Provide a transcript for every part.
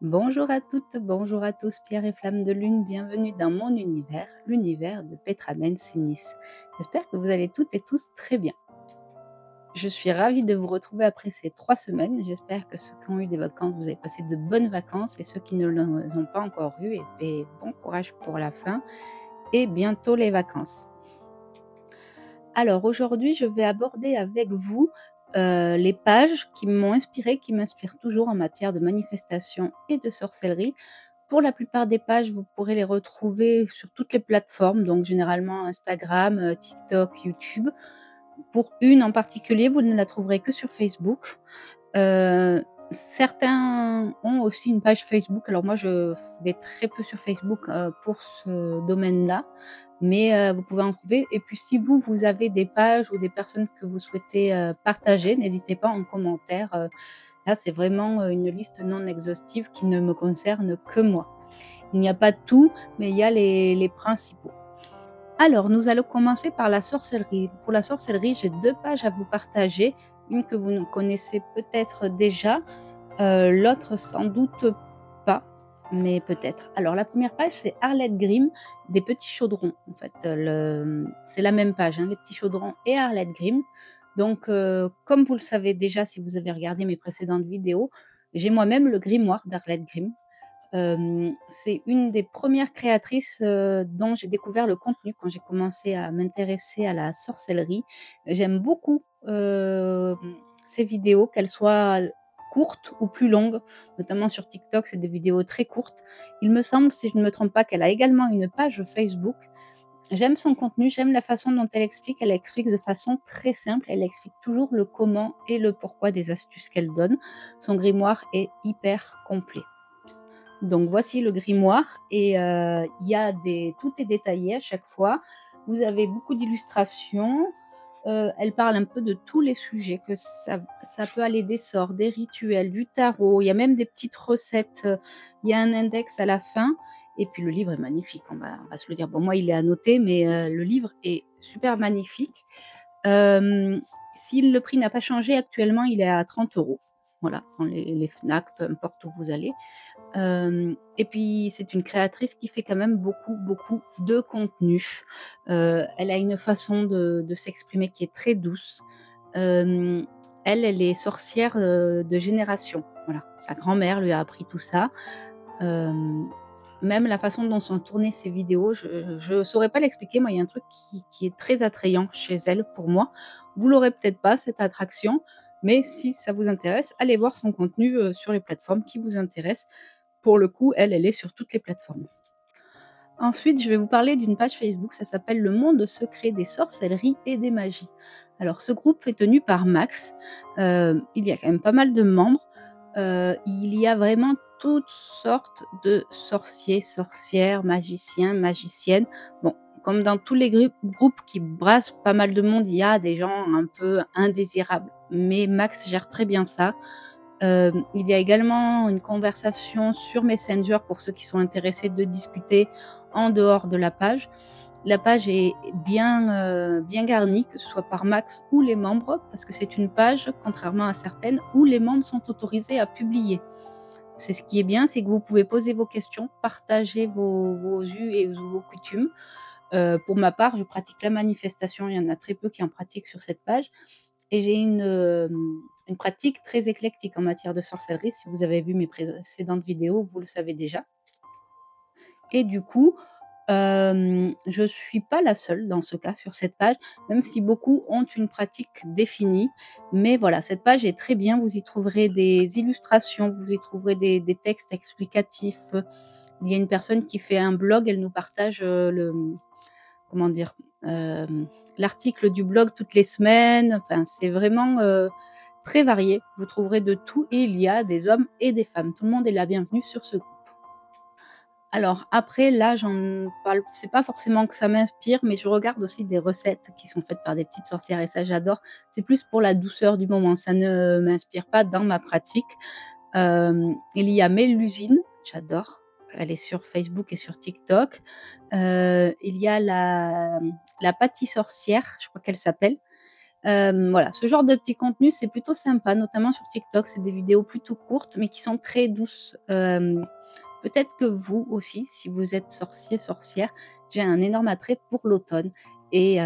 Bonjour à toutes, bonjour à tous, Pierre et Flamme de Lune, bienvenue dans mon univers, l'univers de Petramen Sinis. J'espère que vous allez toutes et tous très bien. Je suis ravie de vous retrouver après ces 3 semaines. J'espère que ceux qui ont eu des vacances, vous avez passé de bonnes vacances et ceux qui ne les ont pas encore eues, et bien, bon courage pour la fin et bientôt les vacances. Alors aujourd'hui, je vais aborder avec vous les pages qui m'ont inspirée, qui m'inspirent toujours en matière de manifestation et de sorcellerie. Pour la plupart des pages, vous pourrez les retrouver sur toutes les plateformes, donc généralement Instagram, TikTok, YouTube. Pour une en particulier, vous ne la trouverez que sur Facebook. Heu, Certains ont aussi une page Facebook. Alors moi, je vais très peu sur Facebook, pour ce domaine-là, mais vous pouvez en trouver et puis si vous, vous avez des pages ou des personnes que vous souhaitez, partager, n'hésitez pas en commentaire, là, c'est vraiment, une liste non exhaustive qui ne me concerne que moi. Il n'y a pas tout, mais il y a les principaux. Alors, nous allons commencer par la sorcellerie. Pour la sorcellerie, j'ai 2 pages à vous partager, une que vous ne connaissez peut-être déjà, l'autre sans doute pas, mais peut-être. Alors la première page, c'est Arlette Grimm, des petits chaudrons. En fait, c'est la même page, hein, les petits chaudrons et Arlette Grimm. Donc, comme vous le savez déjà si vous avez regardé mes précédentes vidéos, j'ai moi-même le grimoire d'Arlette Grimm. C'est une des premières créatrices, dont j'ai découvert le contenu quand j'ai commencé à m'intéresser à la sorcellerie. J'aime beaucoup, ses vidéos, qu'elles soient courtes ou plus longues, notamment sur TikTok, c'est des vidéos très courtes. Il me semble, si je ne me trompe pas, qu'elle a également une page Facebook. J'aime son contenu, j'aime la façon dont elle explique de façon très simple, elle explique toujours le comment et le pourquoi des astuces qu'elle donne. Son grimoire est hyper complet. Donc voici le grimoire et il y a des tout est détaillé à chaque fois. Vous avez beaucoup d'illustrations, elle parle un peu de tous les sujets, que ça peut aller des sorts, des rituels, du tarot, il y a même des petites recettes, il y a un index à la fin et puis le livre est magnifique, on va se le dire. Bon moi il est annoté mais le livre est super magnifique. Hem, Si le prix n'a pas changé actuellement, il est à 30 €. Voilà, dans les Fnac, peu importe où vous allez. Et puis c'est une créatrice qui fait quand même beaucoup, beaucoup de contenu. Elle a une façon de s'exprimer qui est très douce. Hem, Elle est sorcière, de génération. Voilà, sa grand-mère lui a appris tout ça. Hem, Même la façon dont sont tournées ses vidéos, je saurais pas l'expliquer. Moi, il y a un truc qui est très attrayant chez elle pour moi. Vous l'aurez peut-être pas cette attraction, mais si ça vous intéresse, allez voir son contenu, sur les plateformes qui vous intéressent. Pour le coup, elle est sur toutes les plateformes. Ensuite, je vais vous parler d'une page Facebook, ça s'appelle «Le monde secret des sorcelleries et des magies». Alors ce groupe est tenu par Max, il y a quand même pas mal de membres, il y a vraiment toutes sortes de sorciers, sorcières, magiciens, magiciennes. Bon, comme dans tous les groupes qui brassent pas mal de monde, il y a des gens un peu indésirables, mais Max gère très bien ça. Il y a également une conversation sur Messenger pour ceux qui sont intéressés de discuter en dehors de la page. La page est bien garnie, que ce soit par Max ou les membres, parce que c'est une page, contrairement à certaines, où les membres sont autorisés à publier. C'est ce qui est bien, c'est que vous pouvez poser vos questions, partager vos us et vos coutumes. Pour ma part, je pratique la manifestation, il y en a très peu qui en pratiquent sur cette page et j'ai une pratique très éclectique en matière de sorcellerie. Si vous avez vu mes précédentes vidéos, vous le savez déjà et du coup, je suis pas la seule dans ce cas sur cette page, même si beaucoup ont une pratique définie. Mais voilà, cette page est très bien, vous y trouverez des illustrations, vous y trouverez des textes explicatifs. Il y a une personne qui fait un blog, elle nous partage, comment dire? L'article du blog toutes les semaines, enfin c'est vraiment, très varié. Vous trouverez de tout et il y a des hommes et des femmes. Tout le monde est la bienvenue sur ce groupe. Alors après là, j'en parle c'est pas forcément que ça m'inspire, mais je regarde aussi des recettes qui sont faites par des petites sorcières et ça j'adore. C'est plus pour la douceur du moment, ça ne m'inspire pas dans ma pratique. Il y a Mélusine, j'adore, elle est sur Facebook et sur TikTok. Il y a la Pâtie Sorcière, je crois qu'elle s'appelle. Voilà, ce genre de petit contenu, c'est plutôt sympa, notamment sur TikTok. C'est des vidéos plutôt courtes, mais qui sont très douces. Peut-être que vous aussi, si vous êtes sorcier, sorcière, j'ai un énorme attrait pour l'automne et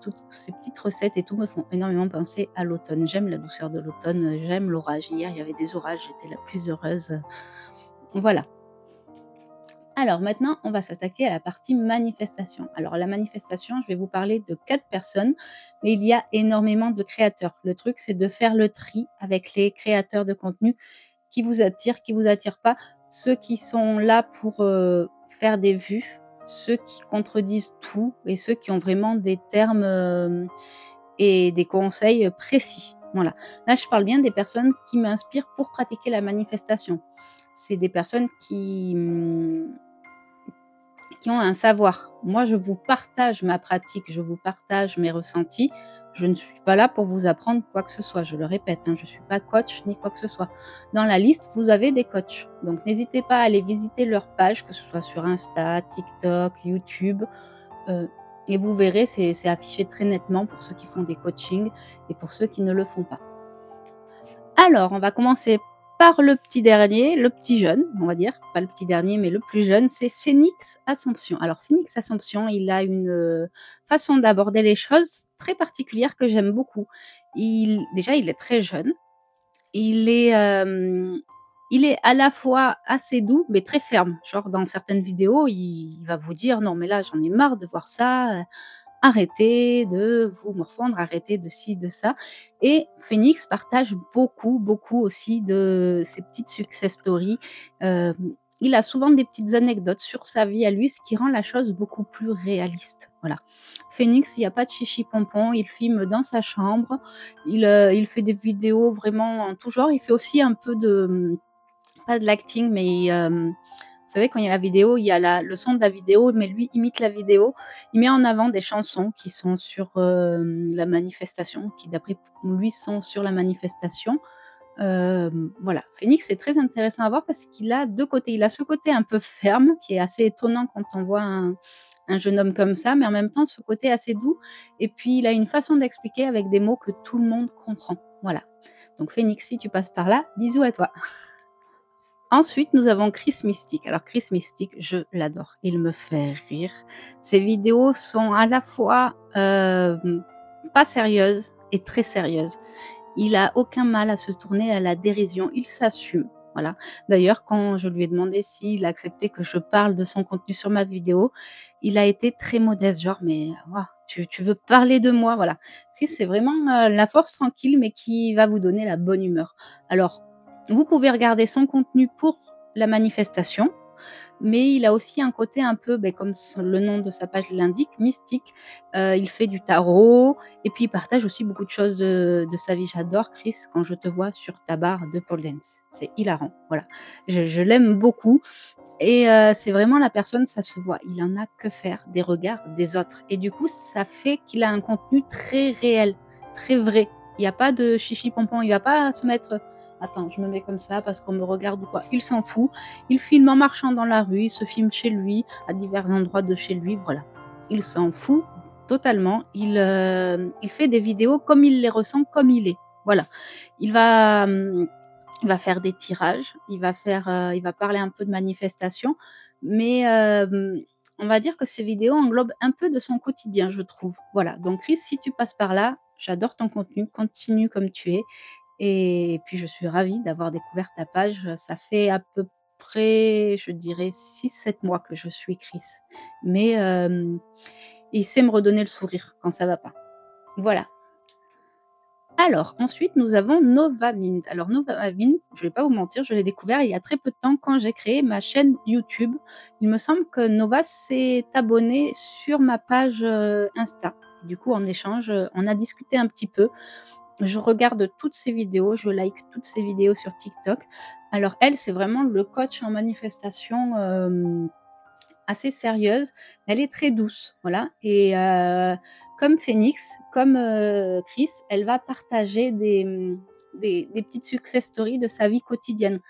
toutes ces petites recettes et tout me font énormément penser à l'automne. J'aime la douceur de l'automne, j'aime l'orage. Hier, il y avait des orages, j'étais la plus heureuse, voilà. Alors maintenant, on va s'attaquer à la partie manifestation. Alors la manifestation, je vais vous parler de 4 personnes, mais il y a énormément de créateurs. Le truc, c'est de faire le tri avec les créateurs de contenu qui vous attirent pas, ceux qui sont là pour, faire des vues, ceux qui contredisent tout et ceux qui ont vraiment des termes, et des conseils, précis. Voilà. Là, je parle bien des personnes qui m'inspirent pour pratiquer la manifestation. C'est des personnes qui ont un savoir. Moi, je vous partage ma pratique, je vous partage mes ressentis. Je ne suis pas là pour vous apprendre quoi que ce soit. Je le répète, hein, je ne suis pas coach ni quoi que ce soit. Dans la liste, vous avez des coachs. Donc, n'hésitez pas à aller visiter leur page, que ce soit sur Insta, TikTok, YouTube. euh, et vous verrez, c'est affiché très nettement pour ceux qui font des coachings et pour ceux qui ne le font pas. Alors, on va commencer par le petit dernier, le petit jeune, on va dire, pas le petit dernier, mais le plus jeune, c'est Phoenix Assomption. Alors Phoenix Assomption, il a une, façon d'aborder les choses très particulière que j'aime beaucoup. Il est très jeune, il est, il est à la fois assez doux, mais très ferme. Genre dans certaines vidéos, il va vous dire: «Non mais là, j'en ai marre de voir ça, arrêtez de vous morfondre, arrêtez de ci, de ça». Et Phoenix partage beaucoup, beaucoup aussi de ses petites success stories. Hem, il a souvent des petites anecdotes sur sa vie à lui, ce qui rend la chose beaucoup plus réaliste. Voilà. Phoenix, il y a pas de chichi pompon, il filme dans sa chambre, il fait des vidéos vraiment en tout genre. Il fait aussi un peu de, pas de l'acting, mais vous savez, quand il y a la vidéo, il y a le son de la vidéo, mais lui imite la vidéo. Il met en avant des chansons qui sont sur, la manifestation, qui d'après lui sont sur la manifestation. Voilà, Phoenix, c'est très intéressant à voir parce qu'il a 2 côtés. Il a ce côté un peu ferme qui est assez étonnant quand on voit un jeune homme comme ça, mais en même temps ce côté assez doux et puis il a une façon d'expliquer avec des mots que tout le monde comprend. Voilà. Donc Phoenix, si tu passes par là, bisous à toi. Ensuite, nous avons Chris Mystique. Alors Chris Mystique, je l'adore. Il me fait rire. Ses vidéos sont à la fois, pas sérieuses et très sérieuses. Il a aucun mal à se tourner à la dérision, il s'assume, voilà. D'ailleurs, quand je lui ai demandé s'il acceptait que je parle de son contenu sur ma vidéo, il a été très modeste, genre: «Mais waouh, tu veux parler de moi?» Voilà. Chris, c'est vraiment, la force tranquille, mais qui va vous donner la bonne humeur. Alors, vous pouvez regarder son contenu pour la manifestation, mais il a aussi un côté un peu, beh, comme le nom de sa page l'indique, mystique. Il fait du tarot et puis il partage aussi beaucoup de choses de sa vie. J'adore Chris quand je te vois sur ta barre de pole dance. C'est hilarant, voilà. Je l'aime beaucoup et c'est vraiment la personne, ça se voit, il en a que faire des regards des autres et du coup, ça fait qu'il a un contenu très réel, très vrai. Il y a pas de chichi pompon, il va pas se mettre: «Attends, je me mets comme ça parce qu'on me regarde ou quoi». Il s'en fout. Il filme en marchant dans la rue, il se filme chez lui, à divers endroits de chez lui, voilà. Il s'en fout totalement. Il fait des vidéos comme il les ressent, comme il est. Voilà. Il va, il va faire des tirages, il va parler un peu de manifestation, mais on va dire que ces vidéos englobent un peu de son quotidien, je trouve. Voilà, donc Chris, si tu passes par là, j'adore ton contenu, continue comme tu es et puis je suis ravie d'avoir découvert ta page. Ça fait à peu près, je dirais 6 7 mois que je suis Chris, mais il sait me redonner le sourire quand ça va pas. Voilà. Alors, ensuite, nous avons Novamint. Alors Novamint, je vais pas vous mentir, je l'ai découvert il y a très peu de temps quand j'ai créé ma chaîne YouTube. Il me semble que Nova s'est abonné sur ma page, Insta. Du coup, en échange, on a discuté un petit peu. Je regarde toutes ses vidéos, je like toutes ses vidéos sur TikTok. Alors elle, c'est vraiment le coach en manifestation, assez sérieuse, elle est très douce, voilà et comme Phoenix, comme, Chris, elle va partager des petites success stories de sa vie quotidienne.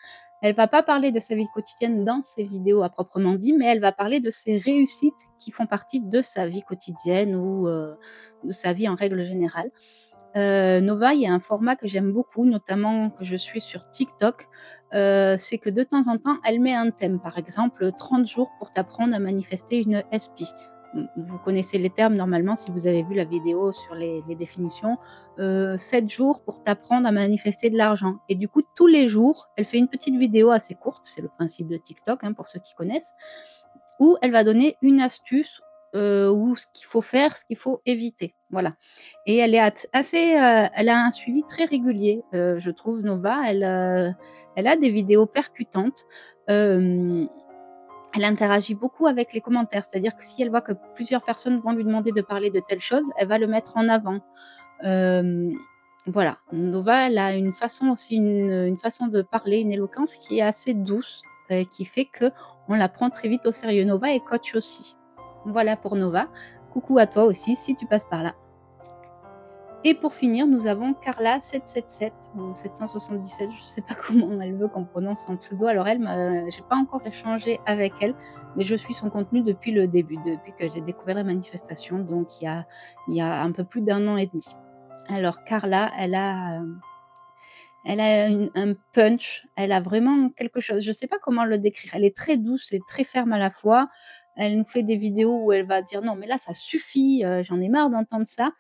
Elle va pas parler de sa vie quotidienne dans ses vidéos à proprement dit, mais elle va parler de ses réussites qui font partie de sa vie quotidienne ou, de sa vie en règle générale Nova, il y a un format que j'aime beaucoup, notamment que je suis sur TikTok, c'est que de temps en temps, elle met un thème. Par exemple, 30 jours pour t'apprendre à manifester une SP. Vous connaissez les termes normalement si vous avez vu la vidéo sur les définitions. 7 jours pour t'apprendre à manifester de l'argent et du coup, tous les jours, elle fait une petite vidéo assez courte, c'est le principe de TikTok, hein, pour ceux qui connaissent, où elle va donner une astuce, ou ce qu'il faut faire, ce qu'il faut éviter. Voilà. Et elle est assez, elle a un suivi très régulier, je trouve Nova. Elle a des vidéos percutantes. Hem, Elle interagit beaucoup avec les commentaires, c'est-à-dire que si elle voit que plusieurs personnes vont lui demander de parler de telle chose, elle va le mettre en avant. Hem, voilà, Nova, elle a une façon aussi, une façon de parler, une éloquence qui est assez douce, qui fait qu'on la prend très vite au sérieux. Nova est coach aussi. Voilà pour Nova. Coucou à toi aussi si tu passes par là. Et pour finir, nous avons Carla 777 ou 777, je ne sais pas comment elle veut qu'on prononce son pseudo. Alors elle, j'ai pas encore échangé avec elle, mais je suis son contenu depuis le début, depuis que j'ai découvert la manifestation, donc il y a un peu plus d'1 an et demi. Alors Carla, elle a un punch, elle a vraiment quelque chose, je ne sais pas comment le décrire. Elle est très douce et très ferme à la fois. Elle nous fait des vidéos où elle va dire: «Non mais là ça suffit, j'en ai marre d'entendre ça»,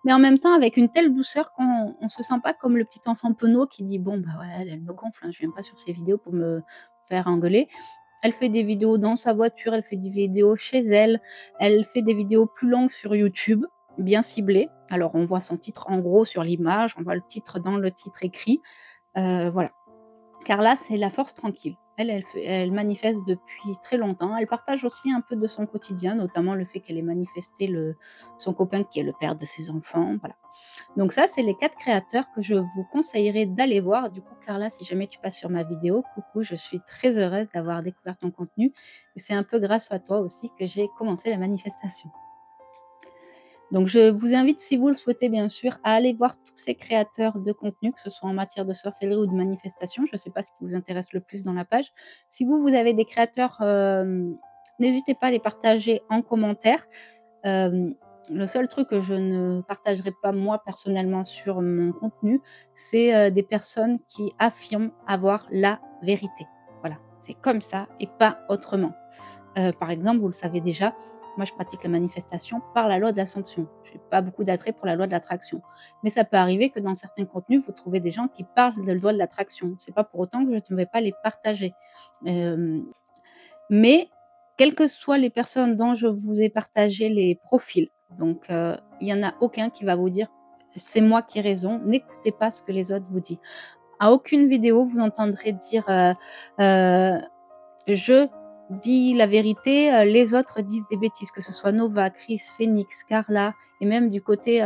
mais en même temps avec une telle douceur qu'on ne se sent pas comme le petit enfant penaud qui dit: «Bon bah ouais, elle me gonfle, hein, je viens pas sur ses vidéos pour me faire engueuler». Elle fait des vidéos dans sa voiture, elle fait des vidéos chez elle, elle fait des vidéos plus longues sur YouTube, bien ciblées. Alors on voit son titre en gros sur l'image, on voit le titre dans le titre écrit, voilà. Carla, c'est la force tranquille. Elle manifeste depuis très longtemps. Elle partage aussi un peu de son quotidien, notamment le fait qu'elle ait manifesté son copain qui est le père de ses enfants, voilà. Donc ça, c'est les 4 créateurs que je vous conseillerais d'aller voir. Du coup, Carla, si jamais tu passes sur ma vidéo, coucou, je suis très heureuse d'avoir découvert ton contenu et c'est un peu grâce à toi aussi que j'ai commencé la manifestation. Donc je vous invite, si vous le souhaitez bien sûr, à aller voir tous ces créateurs de contenu, que ce soit en matière de sorcellerie ou de manifestation. Je ne sais pas ce qui vous intéresse le plus dans la page. Si vous avez des créateurs, n'hésitez pas à les partager en commentaire. Hem, le seul truc que je ne partagerai pas moi personnellement sur mon contenu, c'est, des personnes qui affirment avoir la vérité. Voilà, c'est comme ça et pas autrement. Par exemple, vous le savez déjà, moi je pratique la manifestation par la loi de l'Assomption. Je n'ai pas beaucoup d'attrait pour la loi de l'attraction. Mais ça peut arriver que dans certains contenus, vous trouvez des gens qui parlent de la loi de l'attraction. C'est pas pour autant que je ne vais pas les partager. Hem, mais quelles que soient les personnes dont je vous ai partagé les profils, donc il y en a aucun qui va vous dire: «C'est moi qui ai raison», n'écoutez pas ce que les autres vous disent. À aucune vidéo, vous entendrez dire, «Je dis la vérité, les autres disent des bêtises», que ce soit Nova, Chris, Phoenix, Carla et même du côté,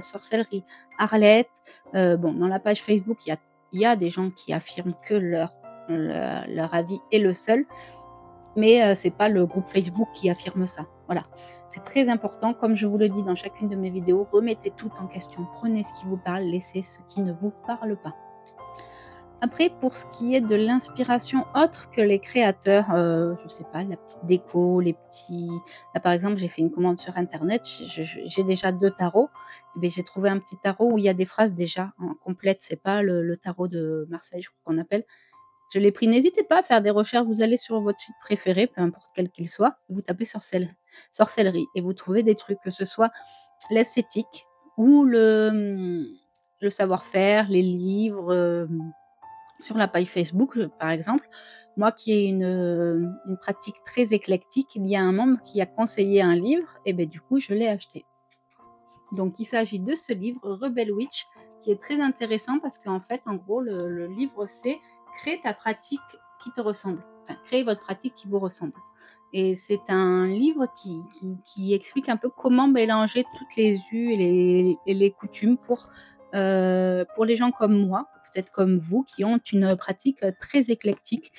sorcellerie, Arlette. Bon, dans la page Facebook, il y a des gens qui affirment que leur avis est le seul, mais c'est pas le groupe Facebook qui affirme ça. Voilà. C'est très important, comme je vous le dis dans chacune de mes vidéos, remettez tout en question. Prenez ce qui vous parle, laissez ce qui ne vous parle pas. Après, pour ce qui est de l'inspiration autre que les créateurs, je sais pas, la petite déco, les petits là, par exemple, j'ai fait une commande sur internet, j'ai déjà 2 tarots, et beh, j'ai trouvé un petit tarot où il y a des phrases déjà en complètes, c'est pas le tarot de Marseille, je crois qu'on appelle. Je l'ai pris. N'hésitez pas à faire des recherches, vous allez sur votre site préféré, peu importe quel qu'il soit, vous tapez sorcellerie et vous trouvez des trucs, que ce soit l'esthétique ou le savoir-faire, les livres, sur la page Facebook, par exemple, moi qui ai une pratique très éclectique, il y a un membre qui a conseillé un livre et beh, du coup, je l'ai acheté. Donc il s'agit de ce livre, Rebel Witch, qui est très intéressant parce qu'en fait, en gros, le livre, c'est: «Crée ta pratique qui te ressemble». Enfin, créez votre pratique qui vous ressemble et c'est un livre qui explique un peu comment mélanger toutes les us et les coutumes pour les gens comme moi, peut-être comme vous, qui ont une pratique, très éclectique.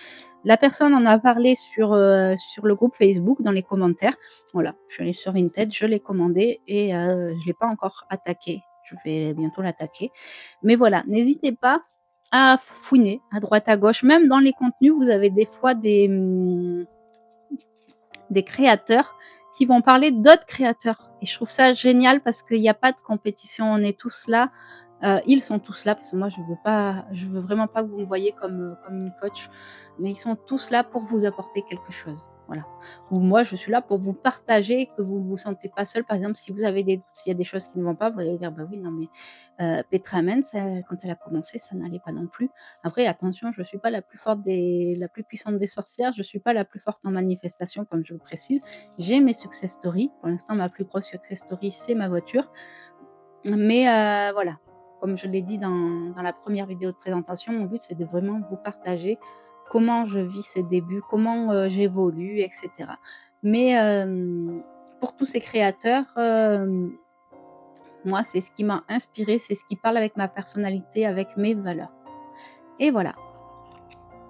La personne en a parlé sur le groupe Facebook dans les commentaires. Voilà, je suis allée sur Vinted, je l'ai commandé et je l'ai pas encore attaqué. Je vais bientôt l'attaquer. Mais voilà, n'hésitez pas à fouiner à droite à gauche. Même dans les contenus, vous avez des fois des créateurs qui vont parler d'autres créateurs. et je trouve ça génial parce qu'il y a pas de compétition. On est tous là, ils sont tous là parce que moi je veux vraiment pas que vous me voyez comme une coach, mais ils sont tous là pour vous apporter quelque chose, voilà. Ou moi je suis là pour vous partager, que vous ne vous sentez pas seul. Par exemple, si vous avez des doutes, s'il y a des choses qui ne vont pas, vous allez dire: «Bah oui, non mais, Petra Mens, quand elle a commencé, ça n'allait pas non plus». Après attention, je suis pas la plus puissante des sorcières, je suis pas la plus forte en manifestation comme je le précise. J'ai mes success stories. Pour l'instant, ma plus grosse success story, c'est ma voiture. Mais voilà, comme je l'ai dit dans la première vidéo de présentation, mon but, c'est de vraiment vous partager comment je vis ces débuts, comment, j'évolue et cetera. Mais pour tous ces créateurs, moi, c'est ce qui m'a inspirée, c'est ce qui parle avec ma personnalité, avec mes valeurs et voilà,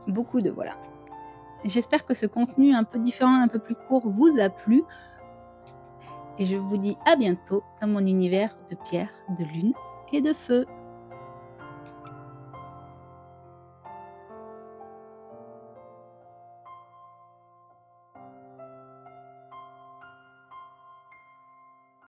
beaucoup de voilà. J'espère que ce contenu un peu différent, un peu plus court vous a plu et je vous dis à bientôt dans mon univers de pierre, de lune et de feu.